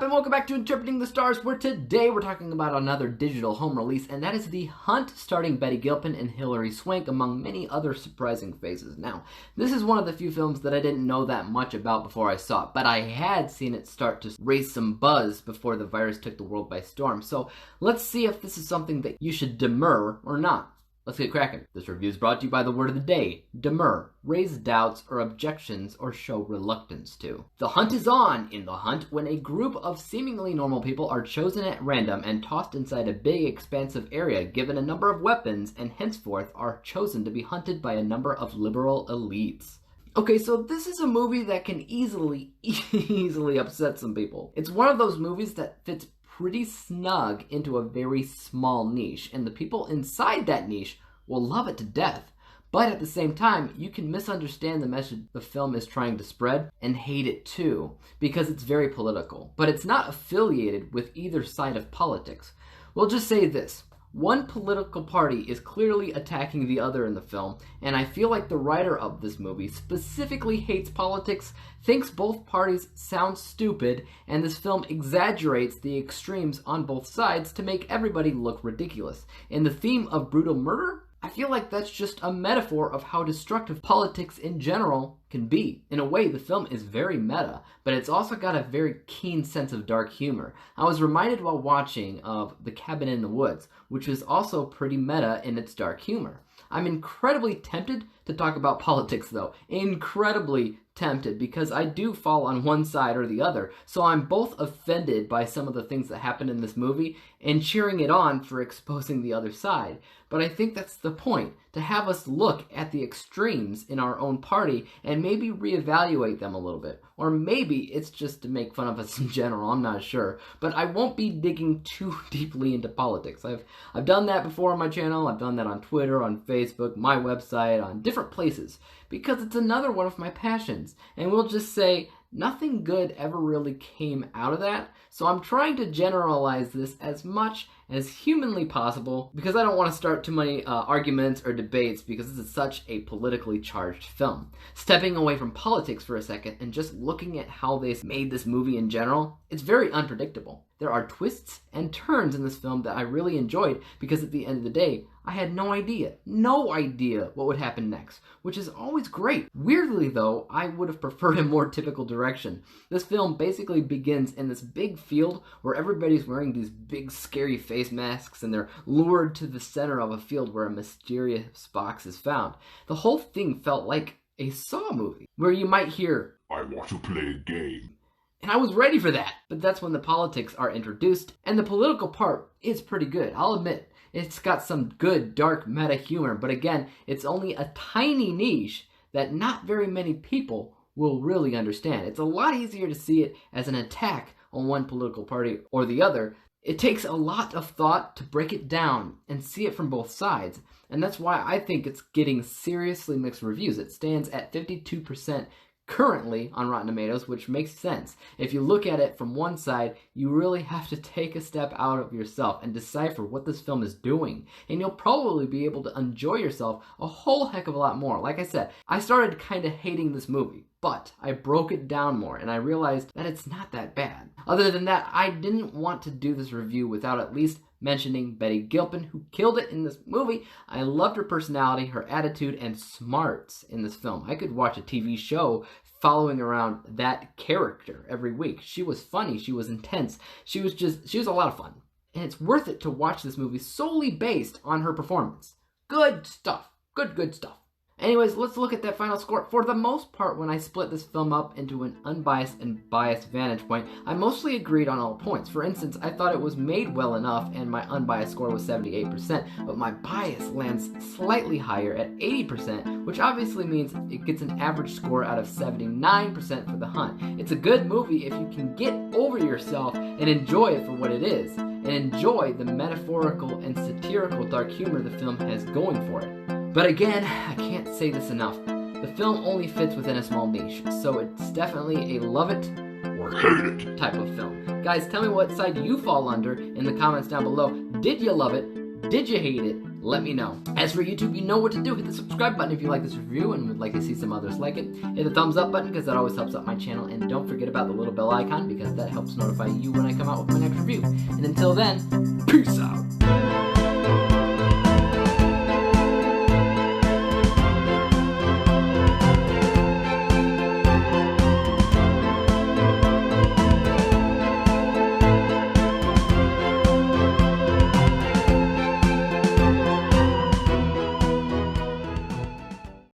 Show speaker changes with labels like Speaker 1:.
Speaker 1: up, and welcome back to Interpreting the Stars, where today we're talking about another digital home release, and that is The Hunt, starring Betty Gilpin and Hilary Swank, among many other surprising faces. Now, this is one of the few films that I didn't know that much about before I saw it, but I had seen it start to raise some buzz before the virus took the world by storm. So let's see if this is something that you should demur or not. Let's get cracking. This review is brought to you by the word of the day, demur. Raise doubts or objections or show reluctance to. The hunt is on in The Hunt when a group of seemingly normal people are chosen at random and tossed inside a big expansive area, given a number of weapons, and henceforth are chosen to be hunted by a number of liberal elites. Okay, so this is a movie that can easily upset some people. It's one of those movies that fits pretty snug into a very small niche, and the people inside that niche will love it to death. But at the same time, you can misunderstand the message the film is trying to spread and hate it too, because it's very political. But it's not affiliated with either side of politics. We'll just say this. One political party is clearly attacking the other in the film, and I feel like the writer of this movie specifically hates politics, thinks both parties sound stupid, and this film exaggerates the extremes on both sides to make everybody look ridiculous. And the theme of brutal murder? I feel like that's just a metaphor of how destructive politics in general can be. In a way, the film is very meta, but it's also got a very keen sense of dark humor. I was reminded while watching of The Cabin in the Woods, which is also pretty meta in its dark humor. I'm incredibly tempted to talk about politics though. Incredibly tempted, because I do fall on one side or the other. So I'm both offended by some of the things that happen in this movie and cheering it on for exposing the other side. But I think that's the point, to have us look at the extremes in our own party and maybe reevaluate them a little bit. Or maybe it's just to make fun of us in general, I'm not sure. But I won't be digging too deeply into politics. I've done that before on my channel. I've done that on Twitter, on Facebook, my website, on different places, because it's another one of my passions. And we'll just say nothing good ever really came out of that. So I'm trying to generalize this as much as humanly possible, because I don't want to start too many arguments or debates, because this is such a politically charged film. Stepping away from politics for a second and just looking at how they made this movie in general, it's very unpredictable. There are twists and turns in this film that I really enjoyed, because at the end of the day, I had no idea what would happen next, which is always great. Weirdly though, I would have preferred a more typical direction. This film basically begins in this big field where everybody's wearing these big scary face masks and they're lured to the center of a field where a mysterious box is found. The whole thing felt like a Saw movie, where you might hear, "I want to play a game." And I was ready for that. But that's when the politics are introduced, and the political part is pretty good, I'll admit. It's got some good, dark, meta humor, but again, it's only a tiny niche that not very many people will really understand. It's a lot easier to see it as an attack on one political party or the other. It takes a lot of thought to break it down and see it from both sides, and that's why I think it's getting seriously mixed reviews. It stands at 52% currently on Rotten Tomatoes, which makes sense. If you look at it from one side, you really have to take a step out of yourself and decipher what this film is doing, and you'll probably be able to enjoy yourself a whole heck of a lot more. Like I said, I started kind of hating this movie, but I broke it down more and I realized that it's not that bad. Other than that, I didn't want to do this review without at least mentioning Betty Gilpin, who killed it in this movie. I loved her personality, her attitude, and smarts in this film. I could watch a TV show following around that character every week. She was funny, she was intense, she was a lot of fun. And it's worth it to watch this movie solely based on her performance. Good stuff. Good stuff. Anyways, let's look at that final score. For the most part, when I split this film up into an unbiased and biased vantage point, I mostly agreed on all points. For instance, I thought it was made well enough and my unbiased score was 78%, but my bias lands slightly higher at 80%, which obviously means it gets an average score out of 79% for The Hunt. It's a good movie if you can get over yourself and enjoy it for what it is, and enjoy the metaphorical and satirical dark humor the film has going for it. But again, I can't say this enough. The film only fits within a small niche, so it's definitely a love it or hate it type of film. Guys, tell me what side you fall under in the comments down below. Did you love it? Did you hate it? let me know. As for YouTube, you know what to do. Hit the subscribe button if you like this review and would like to see some others like it. Hit the thumbs up button because that always helps out my channel. And don't forget about the little bell icon because that helps notify you when I come out with my next review. And until then, peace out.